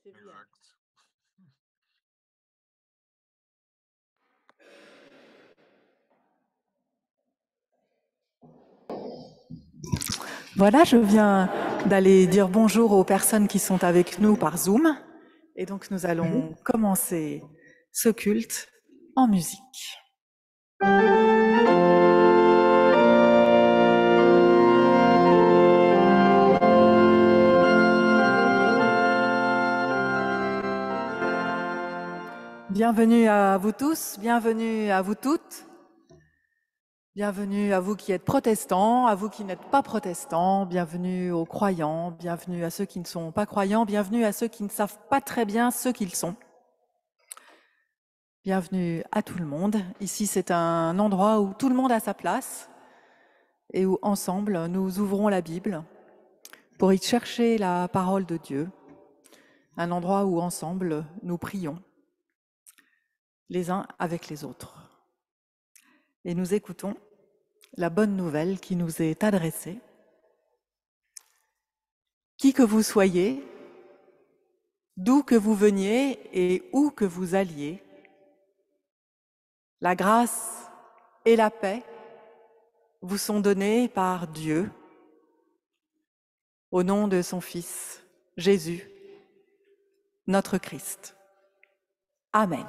c'est bien. Exact. Voilà, je viens d'aller dire bonjour aux personnes qui sont avec nous par Zoom. Et donc nous allons commencer ce culte en musique. Bienvenue à vous tous, bienvenue à vous toutes. Bienvenue à vous qui êtes protestants, à vous qui n'êtes pas protestants, bienvenue aux croyants, bienvenue à ceux qui ne sont pas croyants, bienvenue à ceux qui ne savent pas très bien ce qu'ils sont. Bienvenue à tout le monde. Ici, c'est un endroit où tout le monde a sa place et où, ensemble, nous ouvrons la Bible pour y chercher la parole de Dieu. Un endroit où, ensemble, nous prions les uns avec les autres. Et nous écoutons la bonne nouvelle qui nous est adressée. Qui que vous soyez, d'où que vous veniez et où que vous alliez, la grâce et la paix vous sont données par Dieu au nom de son Fils, Jésus, notre Christ. Amen.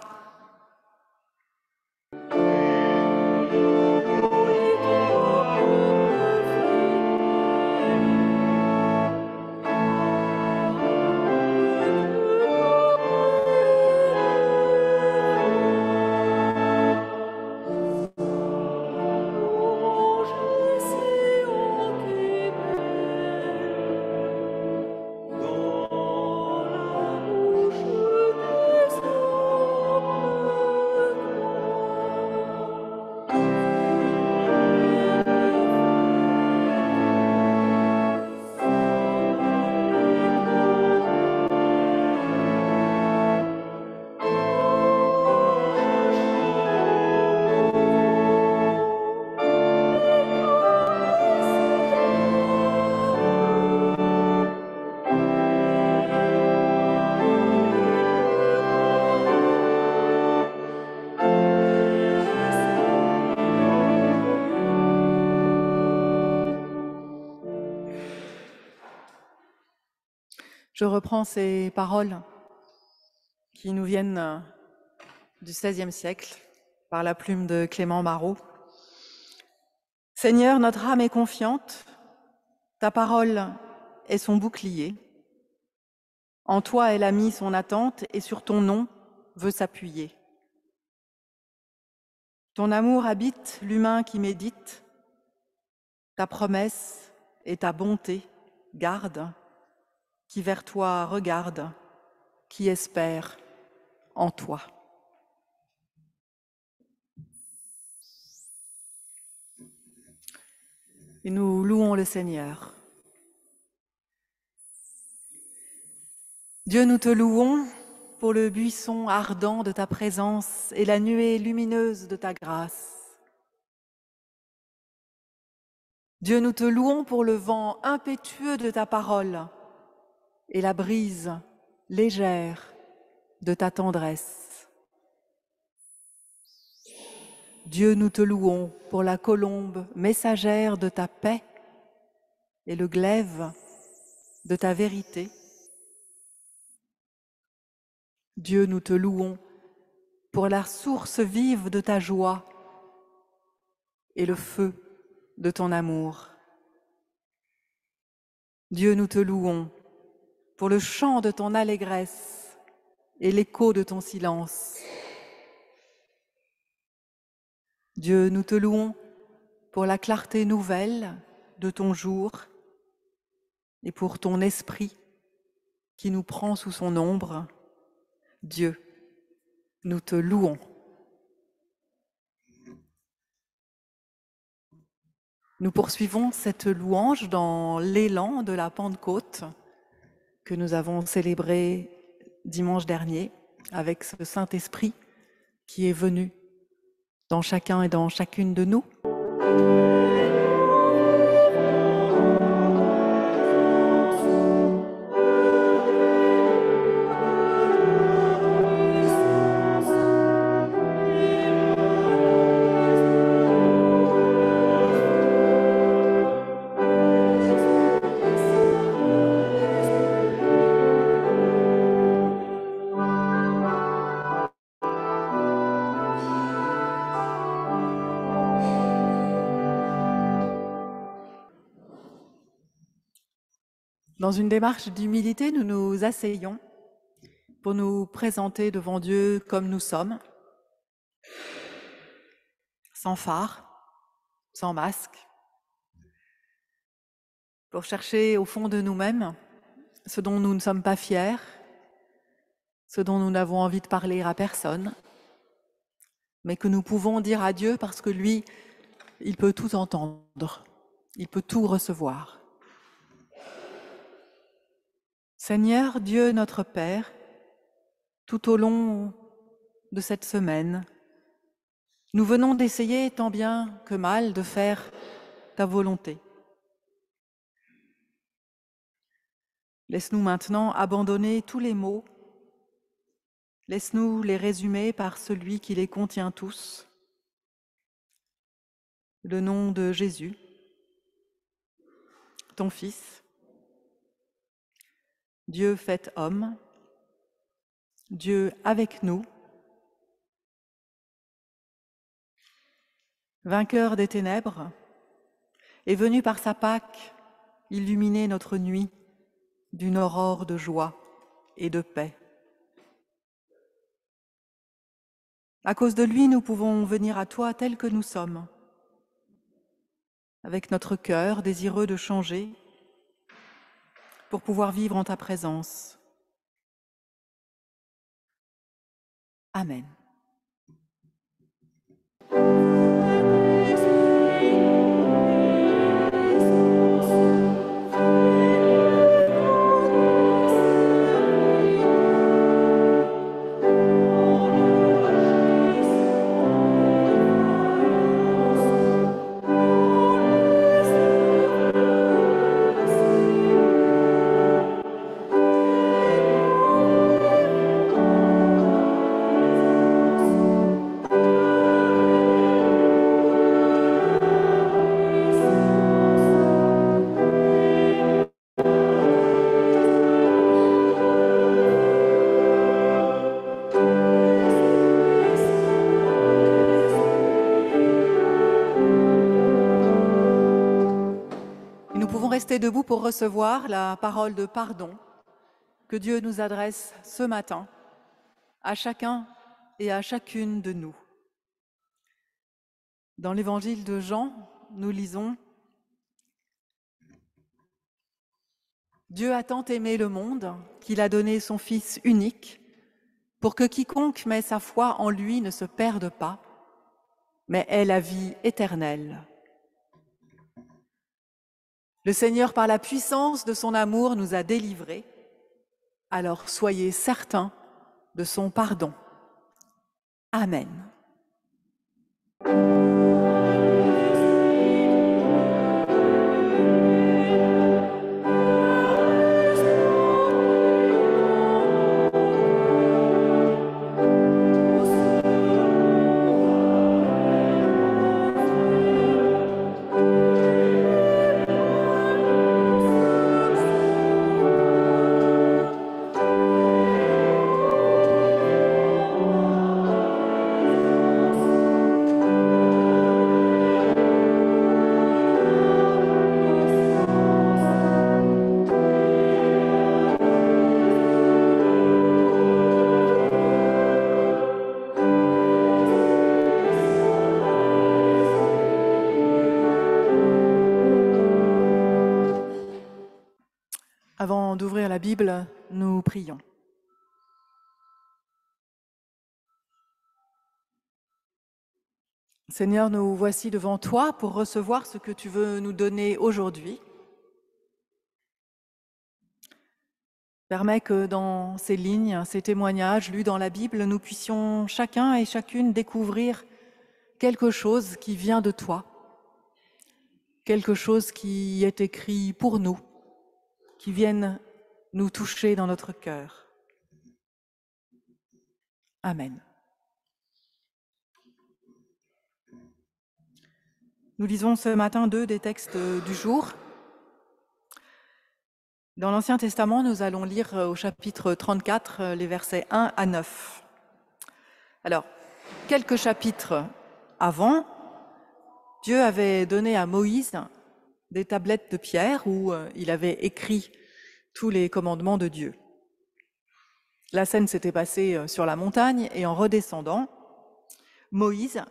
Je reprends ces paroles qui nous viennent du XVIe siècle par la plume de Clément Marot. Seigneur, notre âme est confiante, ta parole est son bouclier. En toi, elle a mis son attente et sur ton nom veut s'appuyer. Ton amour habite l'humain qui médite, ta promesse et ta bonté gardent, qui vers toi regarde, qui espère en toi. Et nous louons le Seigneur. Dieu, nous te louons pour le buisson ardent de ta présence et la nuée lumineuse de ta grâce. Dieu, nous te louons pour le vent impétueux de ta parole et la brise légère de ta tendresse. Dieu, nous te louons pour la colombe messagère de ta paix et le glaive de ta vérité. Dieu, nous te louons pour la source vive de ta joie et le feu de ton amour. Dieu, nous te louons pour le chant de ton allégresse et l'écho de ton silence. Dieu, nous te louons pour la clarté nouvelle de ton jour et pour ton esprit qui nous prend sous son ombre. Dieu, nous te louons. Nous poursuivons cette louange dans l'élan de la Pentecôte que nous avons célébré dimanche dernier avec ce Saint-Esprit qui est venu dans chacun et dans chacune de nous. Dans une démarche d'humilité, nous nous asseyons pour nous présenter devant Dieu comme nous sommes, sans phare, sans masque, pour chercher au fond de nous-mêmes ce dont nous ne sommes pas fiers, ce dont nous n'avons envie de parler à personne, mais que nous pouvons dire à Dieu parce que lui, il peut tout entendre, il peut tout recevoir. Seigneur Dieu notre Père, tout au long de cette semaine, nous venons d'essayer tant bien que mal de faire ta volonté. Laisse-nous maintenant abandonner tous les mots, laisse-nous les résumer par celui qui les contient tous, le nom de Jésus, ton Fils, Dieu fait homme, Dieu avec nous, vainqueur des ténèbres, est venu par sa Pâque illuminer notre nuit d'une aurore de joie et de paix. À cause de lui, nous pouvons venir à toi tels que nous sommes, avec notre cœur désireux de changer, pour pouvoir vivre en ta présence. Amen. Restez debout pour recevoir la parole de pardon que Dieu nous adresse ce matin à chacun et à chacune de nous. Dans l'évangile de Jean, nous lisons « Dieu a tant aimé le monde qu'il a donné son Fils unique pour que quiconque met sa foi en lui ne se perde pas, mais ait la vie éternelle. » Le Seigneur, par la puissance de son amour, nous a délivrés. Alors soyez certains de son pardon. Amen. Avant d'ouvrir la Bible, nous prions. Seigneur, nous voici devant toi pour recevoir ce que tu veux nous donner aujourd'hui. Permets que dans ces lignes, ces témoignages lus dans la Bible, nous puissions chacun et chacune découvrir quelque chose qui vient de toi, quelque chose qui est écrit pour nous, qui vienne nous toucher dans notre cœur. Amen. Nous lisons ce matin 2 des textes du jour. Dans l'Ancien Testament, nous allons lire au chapitre 34, les versets 1 à 9. Alors, quelques chapitres avant, Dieu avait donné à Moïse des tablettes de pierre où il avait écrit tous les commandements de Dieu. La scène s'était passée sur la montagne et en redescendant, Moïse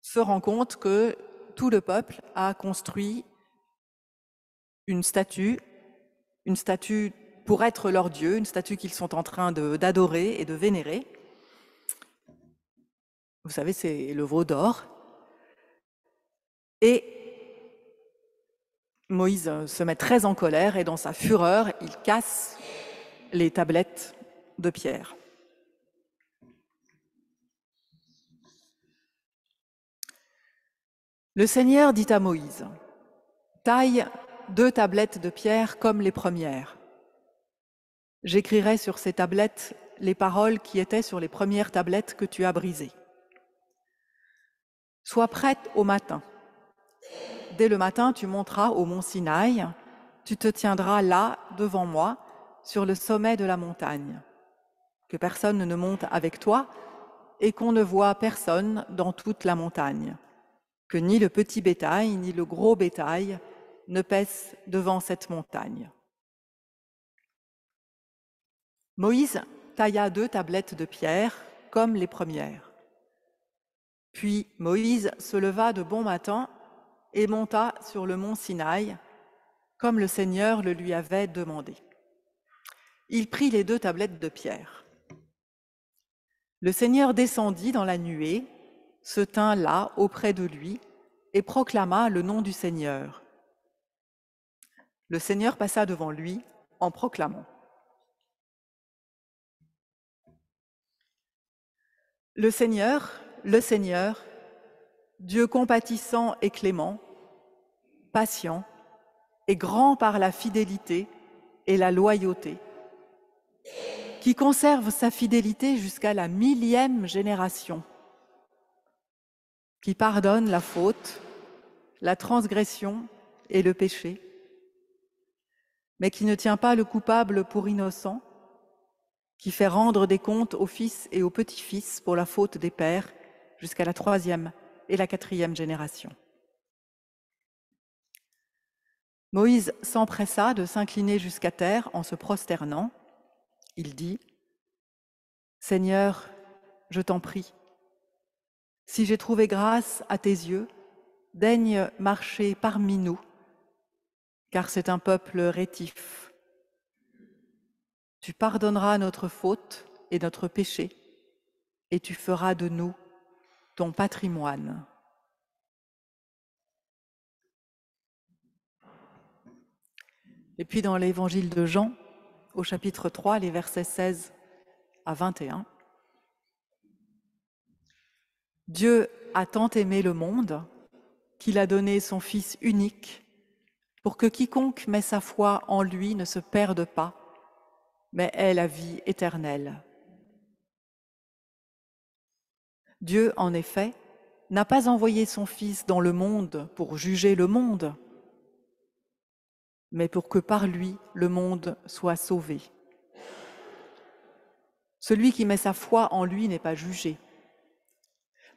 se rend compte que tout le peuple a construit une statue pour être leur Dieu, une statue qu'ils sont en train d'adorer et de vénérer. Vous savez, c'est le veau d'or. Et Moïse se met très en colère et dans sa fureur, il casse les tablettes de pierre. Le Seigneur dit à Moïse, « Taille 2 tablettes de pierre comme les premières. J'écrirai sur ces tablettes les paroles qui étaient sur les premières tablettes que tu as brisées. Sois prête au matin. Dès le matin, tu monteras au mont Sinaï, tu te tiendras là, devant moi, sur le sommet de la montagne. Que personne ne monte avec toi et qu'on ne voie personne dans toute la montagne. Que ni le petit bétail, ni le gros bétail ne paissent devant cette montagne. » Moïse tailla 2 tablettes de pierre comme les premières. Puis Moïse se leva de bon matin et monta sur le mont Sinaï, comme le Seigneur le lui avait demandé. Il prit les 2 tablettes de pierre. Le Seigneur descendit dans la nuée, se tint là auprès de lui et proclama le nom du Seigneur. Le Seigneur passa devant lui en proclamant. Le Seigneur, Dieu compatissant et clément, patient et grand par la fidélité et la loyauté, qui conserve sa fidélité jusqu'à la 1000e génération, qui pardonne la faute, la transgression et le péché, mais qui ne tient pas le coupable pour innocent, qui fait rendre des comptes aux fils et aux petits-fils pour la faute des pères jusqu'à la 3e et la 4e génération. Moïse s'empressa de s'incliner jusqu'à terre en se prosternant. Il dit, « Seigneur, je t'en prie, si j'ai trouvé grâce à tes yeux, daigne marcher parmi nous, car c'est un peuple rétif. Tu pardonneras notre faute et notre péché, et tu feras de nous ton patrimoine. » Et puis dans l'évangile de Jean, au chapitre 3, les versets 16 à 21, « Dieu a tant aimé le monde qu'il a donné son Fils unique pour que quiconque met sa foi en lui ne se perde pas, mais ait la vie éternelle. Dieu, en effet, n'a pas envoyé son Fils dans le monde pour juger le monde, mais pour que par lui le monde soit sauvé. Celui qui met sa foi en lui n'est pas jugé,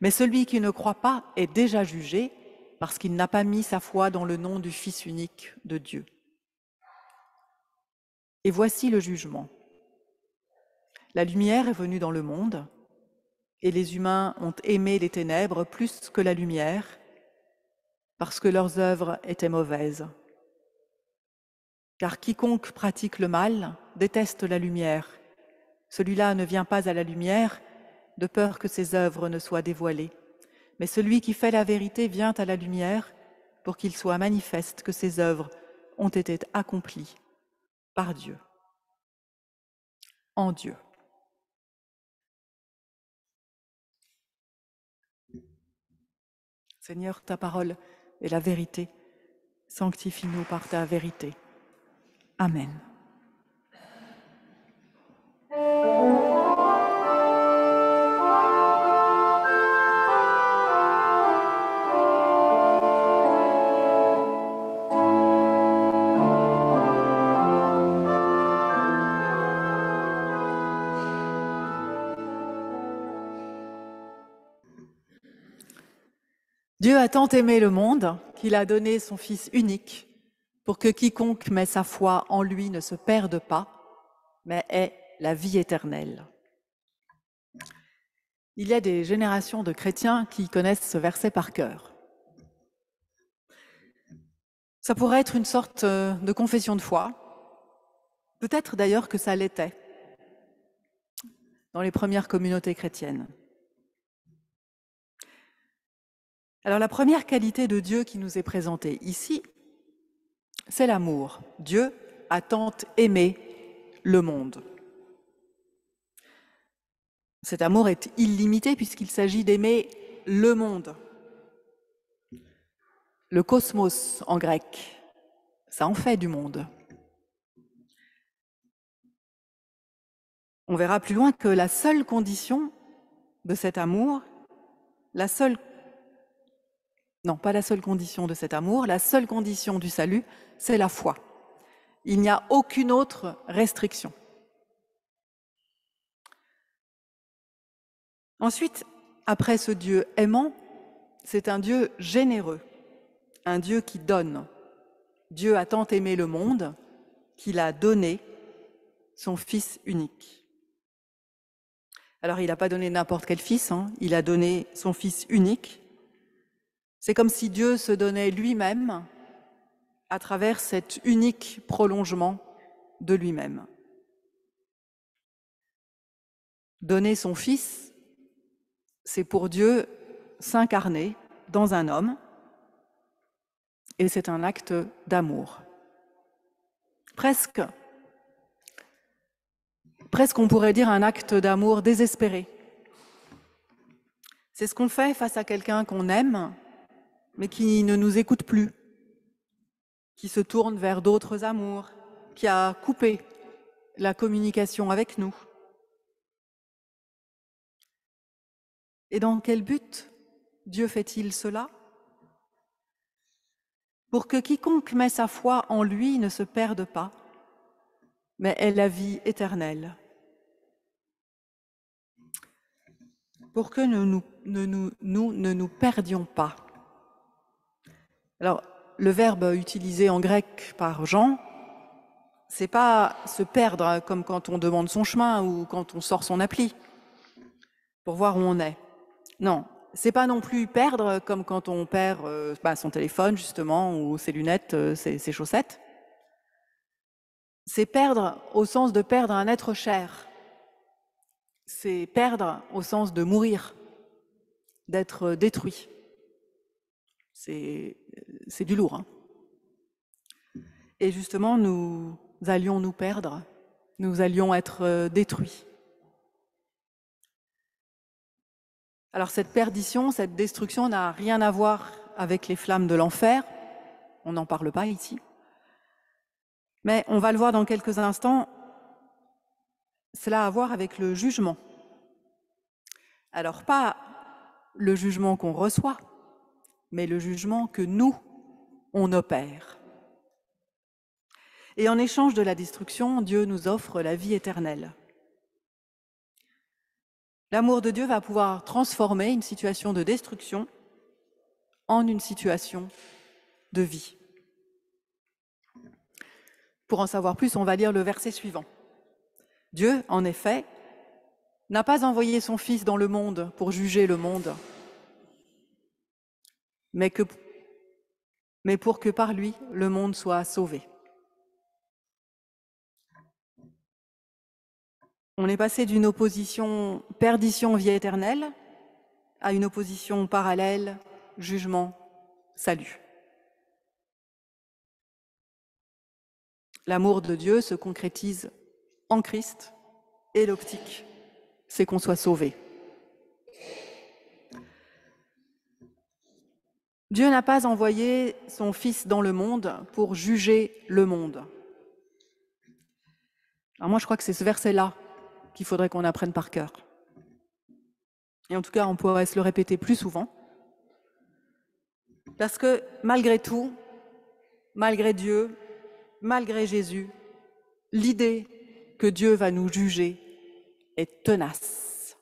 mais celui qui ne croit pas est déjà jugé parce qu'il n'a pas mis sa foi dans le nom du Fils unique de Dieu. Et voici le jugement. La lumière est venue dans le monde, et les humains ont aimé les ténèbres plus que la lumière, parce que leurs œuvres étaient mauvaises. Car quiconque pratique le mal déteste la lumière. Celui-là ne vient pas à la lumière, de peur que ses œuvres ne soient dévoilées. Mais celui qui fait la vérité vient à la lumière, pour qu'il soit manifeste que ses œuvres ont été accomplies par Dieu, en Dieu. Seigneur, ta parole est la vérité. Sanctifie-nous par ta vérité. Amen. Dieu a tant aimé le monde qu'il a donné son Fils unique pour que quiconque met sa foi en lui ne se perde pas, mais ait la vie éternelle. Il y a des générations de chrétiens qui connaissent ce verset par cœur. Ça pourrait être une sorte de confession de foi, peut-être d'ailleurs que ça l'était dans les premières communautés chrétiennes. Alors la première qualité de Dieu qui nous est présentée ici, c'est l'amour. Dieu a tant aimé le monde. Cet amour est illimité puisqu'il s'agit d'aimer le monde. Le cosmos en grec, ça en fait du monde. On verra plus loin que la seule condition de cet amour, la seule condition de cet amour, la seule condition du salut, c'est la foi. Il n'y a aucune autre restriction. Ensuite, après ce Dieu aimant, c'est un Dieu généreux, un Dieu qui donne. Dieu a tant aimé le monde qu'il a donné son Fils unique. Alors, il n'a pas donné n'importe quel fils, il a donné son Fils unique. C'est comme si Dieu se donnait lui-même à travers cet unique prolongement de lui-même. Donner son Fils, c'est pour Dieu s'incarner dans un homme, et c'est un acte d'amour. Presque on pourrait dire un acte d'amour désespéré. C'est ce qu'on fait face à quelqu'un qu'on aime, mais qui ne nous écoute plus, qui se tourne vers d'autres amours, qui a coupé la communication avec nous. Et dans quel but Dieu fait-il cela? Pour que quiconque met sa foi en lui ne se perde pas, mais ait la vie éternelle. Pour que nous ne nous perdions pas. Alors, le verbe utilisé en grec par Jean, c'est pas se perdre comme quand on demande son chemin ou quand on sort son appli pour voir où on est. Non, c'est pas non plus perdre comme quand on perd son téléphone justement ou ses lunettes, ses chaussettes. C'est perdre au sens de perdre un être cher. C'est perdre au sens de mourir, d'être détruit. C'est du lourd. Et justement, nous allions nous perdre, nous allions être détruits. Alors cette perdition, cette destruction n'a rien à voir avec les flammes de l'enfer, on n'en parle pas ici. Mais on va le voir dans quelques instants, cela a à voir avec le jugement. Alors pas le jugement qu'on reçoit, mais le jugement que nous, on opère. Et en échange de la destruction, Dieu nous offre la vie éternelle. L'amour de Dieu va pouvoir transformer une situation de destruction en une situation de vie. Pour en savoir plus, on va lire le verset suivant. Dieu, en effet, n'a pas envoyé son Fils dans le monde pour juger le monde, mais pour que par lui, le monde soit sauvé. On est passé d'une opposition perdition-vie éternelle à une opposition parallèle, jugement, salut. L'amour de Dieu se concrétise en Christ et l'optique, c'est qu'on soit sauvé. Dieu n'a pas envoyé son Fils dans le monde pour juger le monde. Alors moi, je crois que c'est ce verset-là qu'il faudrait qu'on apprenne par cœur. Et en tout cas, on pourrait se le répéter plus souvent. Parce que malgré tout, malgré Dieu, malgré Jésus, l'idée que Dieu va nous juger est tenace.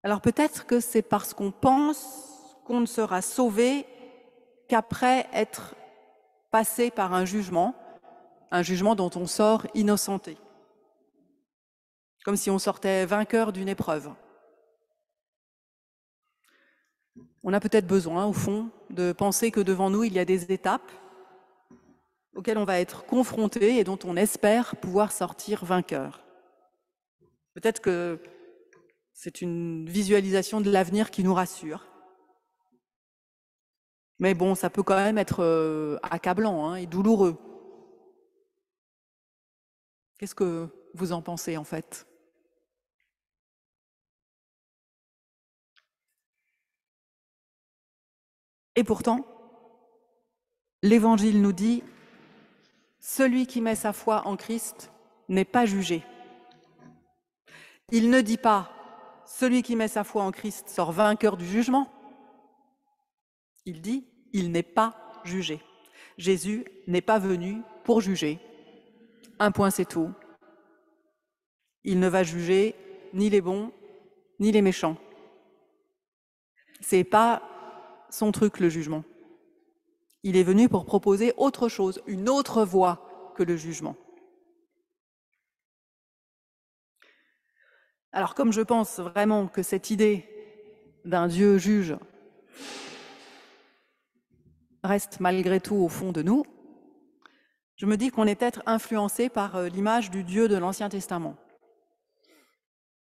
Alors peut-être que c'est parce qu'on pense qu'on ne sera sauvé qu'après être passé par un jugement dont on sort innocenté, comme si on sortait vainqueur d'une épreuve. On a peut-être besoin, au fond, de penser que devant nous, il y a des étapes auxquelles on va être confronté et dont on espère pouvoir sortir vainqueur. Peut-être que c'est une visualisation de l'avenir qui nous rassure. Mais bon, ça peut quand même être accablant et douloureux. Qu'est-ce que vous en pensez, en fait ? Et pourtant, l'Évangile nous dit « Celui qui met sa foi en Christ n'est pas jugé ». Il ne dit pas « Celui qui met sa foi en Christ sort vainqueur du jugement ». Il dit « Il n'est pas jugé ». Jésus n'est pas venu pour juger. Un point, c'est tout. Il ne va juger ni les bons, ni les méchants. C'est pas son truc, le jugement. Il est venu pour proposer autre chose, une autre voie que le jugement. Alors, comme je pense vraiment que cette idée d'un Dieu juge reste malgré tout au fond de nous, je me dis qu'on est peut-être influencé par l'image du Dieu de l'Ancien Testament.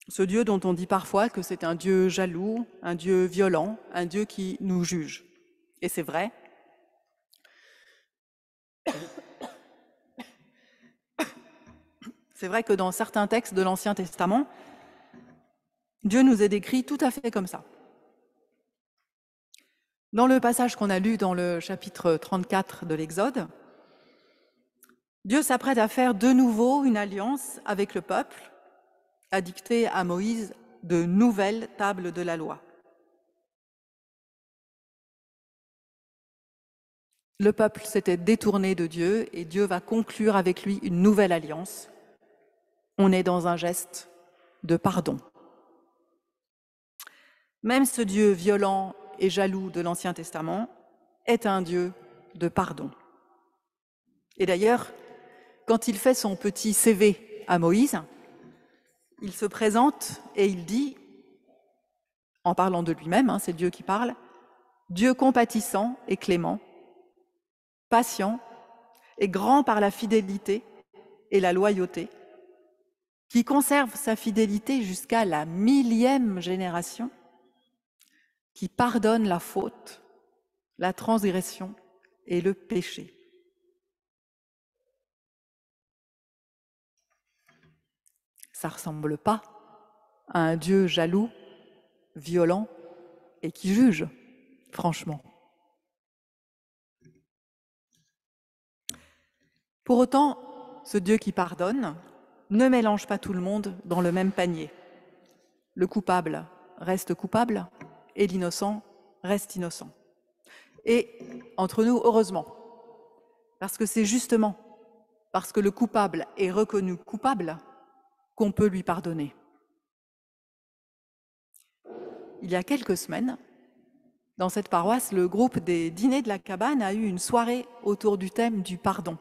Ce Dieu dont on dit parfois que c'est un Dieu jaloux, un Dieu violent, un Dieu qui nous juge. Et c'est vrai. C'est vrai que dans certains textes de l'Ancien Testament, Dieu nous est décrit tout à fait comme ça. Dans le passage qu'on a lu dans le chapitre 34 de l'Exode, Dieu s'apprête à faire de nouveau une alliance avec le peuple, à dicter à Moïse de nouvelles tables de la loi. Le peuple s'était détourné de Dieu et Dieu va conclure avec lui une nouvelle alliance. On est dans un geste de pardon. Même ce Dieu violent et jaloux de l'Ancien Testament est un Dieu de pardon. Et d'ailleurs, quand il fait son petit CV à Moïse, il se présente et il dit, en parlant de lui-même, c'est Dieu qui parle, « Dieu compatissant et clément, patient et grand par la fidélité et la loyauté, qui conserve sa fidélité jusqu'à la 1000e génération, qui pardonne la faute, la transgression et le péché. » Ça ne ressemble pas à un Dieu jaloux, violent et qui juge, franchement. Pour autant, ce Dieu qui pardonne ne mélange pas tout le monde dans le même panier. Le coupable reste coupable et l'innocent reste innocent. Et entre nous, heureusement, parce que c'est justement parce que le coupable est reconnu coupable qu'on peut lui pardonner. Il y a quelques semaines, dans cette paroisse, le groupe des Dîners de la Cabane a eu une soirée autour du thème du pardon.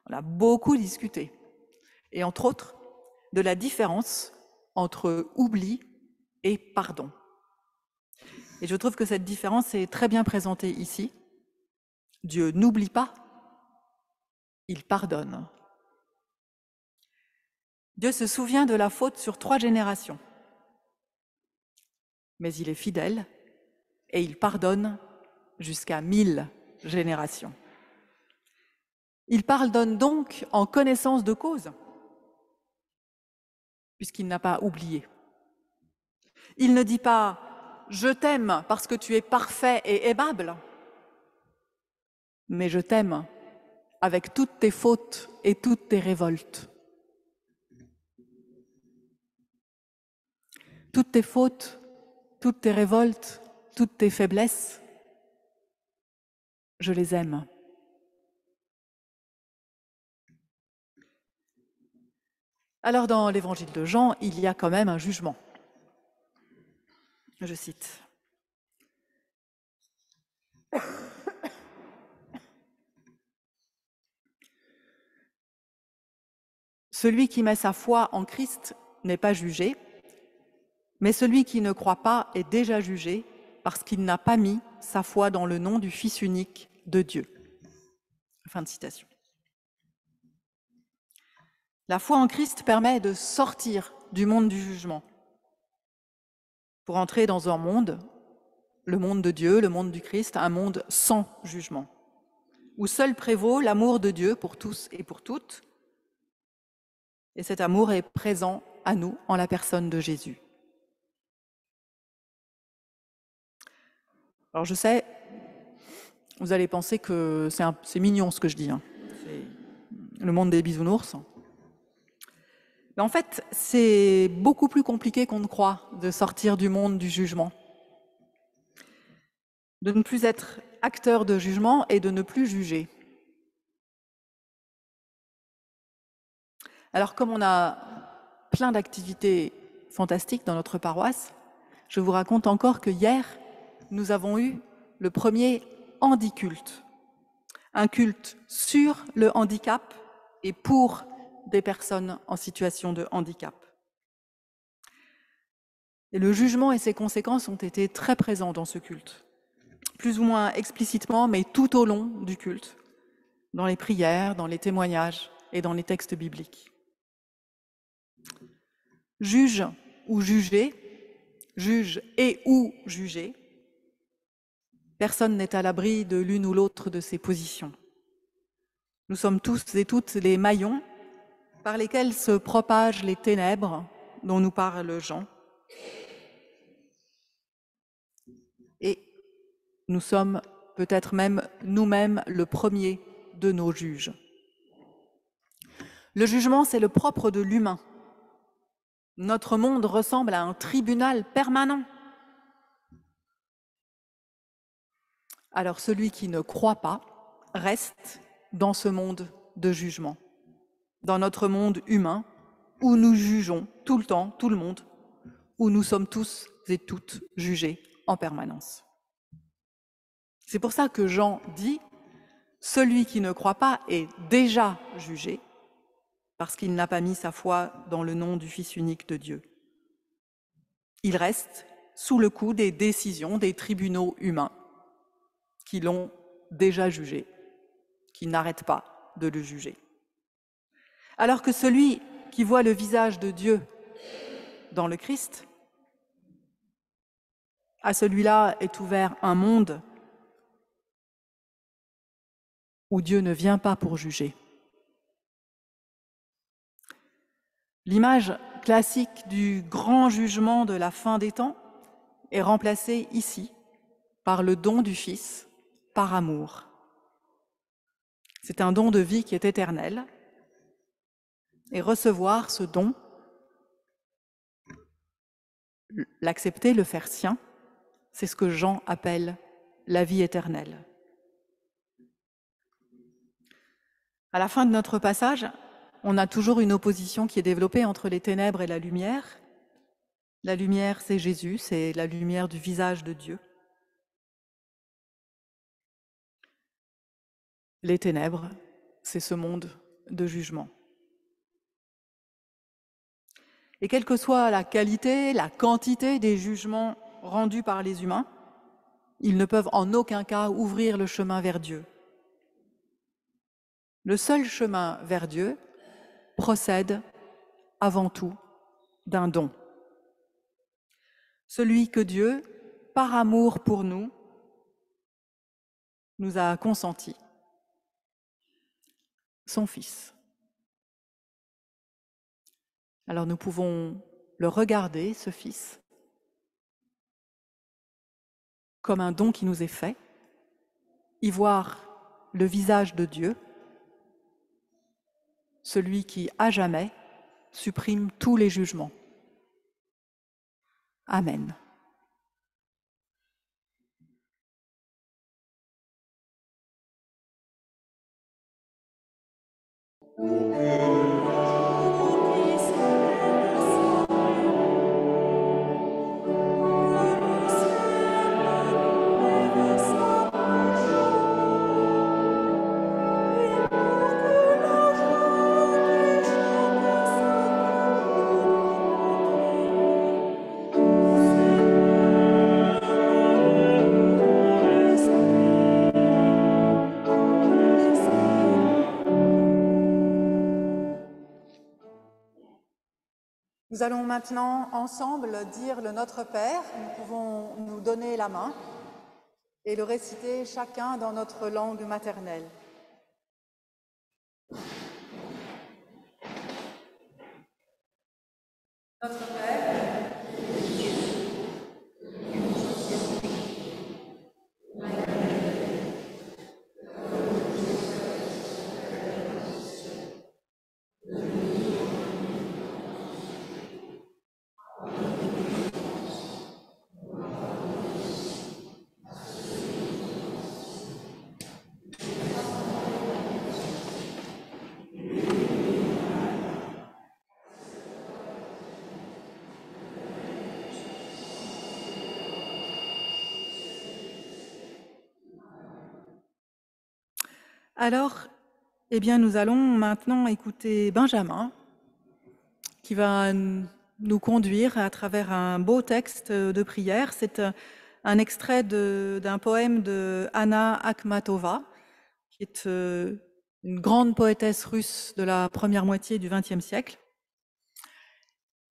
On a beaucoup discuté, et entre autres, de la différence entre oubli et pardon. Et je trouve que cette différence est très bien présentée ici. Dieu n'oublie pas, il pardonne. Dieu se souvient de la faute sur 3 générations. Mais il est fidèle et il pardonne jusqu'à 1000 générations. Il pardonne donc en connaissance de cause, puisqu'il n'a pas oublié. Il ne dit pas « je t'aime parce que tu es parfait et aimable », mais « je t'aime avec toutes tes fautes et toutes tes révoltes ». Toutes tes fautes, toutes tes révoltes, toutes tes faiblesses, je les aime. Alors dans l'évangile de Jean, il y a quand même un jugement. Je cite. Celui qui met sa foi en Christ n'est pas jugé, mais celui qui ne croit pas est déjà jugé parce qu'il n'a pas mis sa foi dans le nom du Fils unique de Dieu. Fin de citation. La foi en Christ permet de sortir du monde du jugement pour entrer dans un monde, le monde de Dieu, le monde du Christ, un monde sans jugement, où seul prévaut l'amour de Dieu pour tous et pour toutes. Et cet amour est présent à nous en la personne de Jésus. Alors je sais, vous allez penser que c'est mignon ce que je dis, hein. C'est le monde des bisounours. Mais en fait, c'est beaucoup plus compliqué qu'on ne croit de sortir du monde du jugement. De ne plus être acteur de jugement et de ne plus juger. Alors comme on a plein d'activités fantastiques dans notre paroisse, je vous raconte encore que hier, nous avons eu le premier handiculte. Un culte sur le handicap et pour des personnes en situation de handicap. Et le jugement et ses conséquences ont été très présents dans ce culte, plus ou moins explicitement, mais tout au long du culte, dans les prières, dans les témoignages et dans les textes bibliques. Juge ou juger, juge et ou juger, personne n'est à l'abri de l'une ou l'autre de ces positions. Nous sommes tous et toutes les maillons par lesquels se propagent les ténèbres dont nous parle Jean. Et nous sommes peut-être même nous-mêmes le premier de nos juges. Le jugement, c'est le propre de l'humain. Notre monde ressemble à un tribunal permanent. Alors celui qui ne croit pas reste dans ce monde de jugement, dans notre monde humain, où nous jugeons tout le temps, tout le monde, où nous sommes tous et toutes jugés en permanence. C'est pour ça que Jean dit « Celui qui ne croit pas est déjà jugé, parce qu'il n'a pas mis sa foi dans le nom du Fils unique de Dieu. » Il reste sous le coup des décisions des tribunaux humains qui l'ont déjà jugé, qui n'arrêtent pas de le juger. Alors que celui qui voit le visage de Dieu dans le Christ, à celui-là est ouvert un monde où Dieu ne vient pas pour juger. L'image classique du grand jugement de la fin des temps est remplacée ici par le don du Fils par amour. C'est un don de vie qui est éternel. Et recevoir ce don, l'accepter, le faire sien, c'est ce que Jean appelle la vie éternelle. À la fin de notre passage, on a toujours une opposition qui est développée entre les ténèbres et la lumière. La lumière, c'est Jésus, c'est la lumière du visage de Dieu. Les ténèbres, c'est ce monde de jugement. Et quelle que soit la qualité, la quantité des jugements rendus par les humains, ils ne peuvent en aucun cas ouvrir le chemin vers Dieu. Le seul chemin vers Dieu procède avant tout d'un don. Celui que Dieu, par amour pour nous, nous a consenti, son Fils. Alors nous pouvons le regarder, ce Fils, comme un don qui nous est fait, y voir le visage de Dieu, celui qui, à jamais, supprime tous les jugements. Amen. Nous allons maintenant ensemble dire le Notre Père. Nous pouvons nous donner la main et le réciter chacun dans notre langue maternelle. Notre Père, alors, nous allons maintenant écouter Benjamin, qui va nous conduire à travers un beau texte de prière. C'est un extrait d'un poème de Anna Akhmatova, qui est une grande poétesse russe de la première moitié du XXe siècle.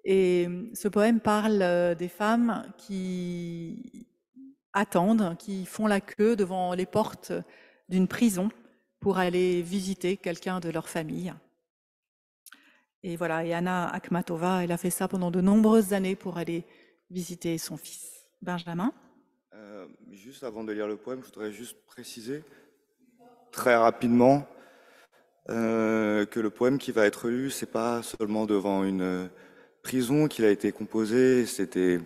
Et ce poème parle des femmes qui attendent, qui font la queue devant les portes d'une prison pour aller visiter quelqu'un de leur famille. Et voilà, et Anna Akhmatova, elle a fait ça pendant de nombreuses années pour aller visiter son fils. Benjamin? Juste avant de lire le poème, je voudrais juste préciser très rapidement que le poème qui va être lu, c'est pas seulement devant une prison qu'il a été composé, et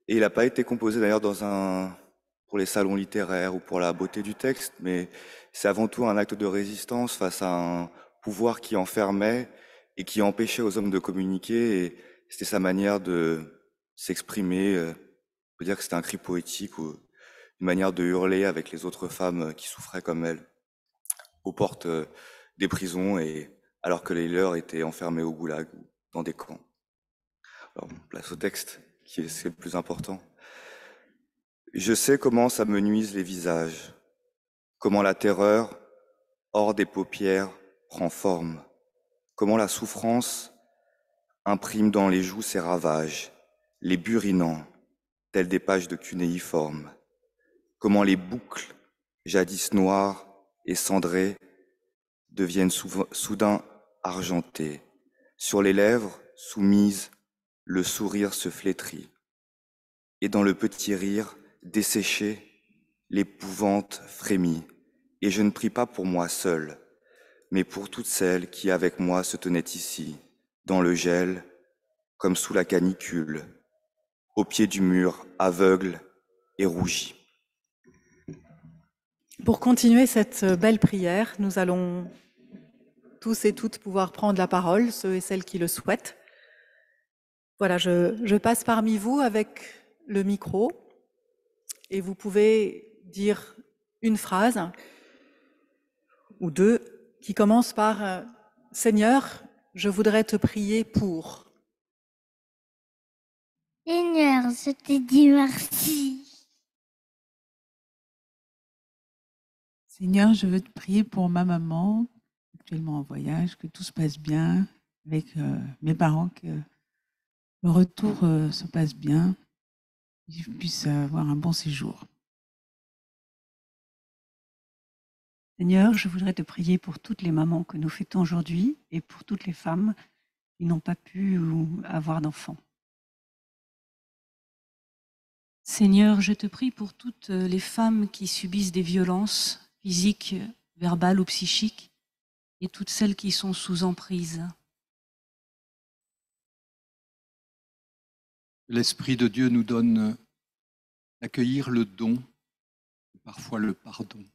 il n'a pas été composé d'ailleurs pour les salons littéraires ou pour la beauté du texte, mais c'est avant tout un acte de résistance face à un pouvoir qui enfermait et qui empêchait aux hommes de communiquer, et c'était sa manière de s'exprimer. On peut dire que c'était un cri poétique ou une manière de hurler avec les autres femmes qui souffraient comme elle aux portes des prisons, et alors que les leurs étaient enfermés au goulag ou dans des camps. Alors, place au texte, qui est ce qui est le plus important. Je sais comment ça me nuise les visages, comment la terreur, hors des paupières, prend forme, comment la souffrance imprime dans les joues ses ravages, les burinant, telles des pages de cunéiforme, comment les boucles, jadis noires et cendrées, deviennent soudain argentées. Sur les lèvres, soumises, le sourire se flétrit. Et dans le petit rire, desséché, l'épouvante frémit. Et je ne prie pas pour moi seul, mais pour toutes celles qui avec moi se tenaient ici, dans le gel, comme sous la canicule, au pied du mur, aveugle et rougi. Pour continuer cette belle prière, nous allons tous et toutes pouvoir prendre la parole, ceux et celles qui le souhaitent. Voilà, je passe parmi vous avec le micro et vous pouvez dire une phrase ou deux qui commencent par « Seigneur, je voudrais te prier pour ». Seigneur, je te dis merci. Seigneur, je veux te prier pour ma maman, actuellement en voyage, que tout se passe bien avec mes parents, que le retour se passe bien, qu'ils puissent avoir un bon séjour. Seigneur, je voudrais te prier pour toutes les mamans que nous fêtons aujourd'hui et pour toutes les femmes qui n'ont pas pu avoir d'enfants. Seigneur, je te prie pour toutes les femmes qui subissent des violences physiques, verbales ou psychiques, et toutes celles qui sont sous emprise. L'Esprit de Dieu nous donne d'accueillir le don, parfois le pardon.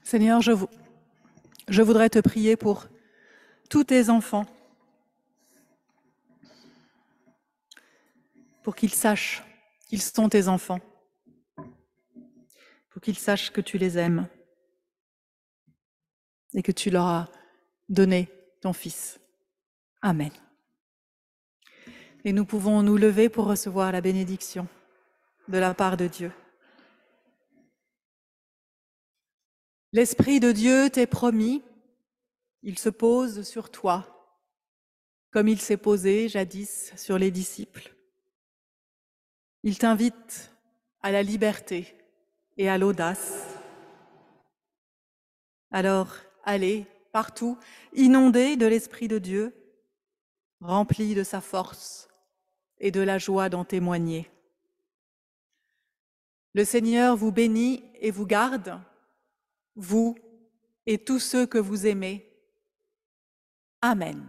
Seigneur, je voudrais te prier pour tous tes enfants, pour qu'ils sachent qu'ils sont tes enfants, pour qu'ils sachent que tu les aimes et que tu leur as donné ton Fils. Amen. Et nous pouvons nous lever pour recevoir la bénédiction de la part de Dieu. L'Esprit de Dieu t'est promis, il se pose sur toi comme il s'est posé jadis sur les disciples. Il t'invite à la liberté et à l'audace. Alors, allez partout, inondés de l'Esprit de Dieu, remplis de sa force et de la joie d'en témoigner. Le Seigneur vous bénit et vous garde, vous et tous ceux que vous aimez. Amen.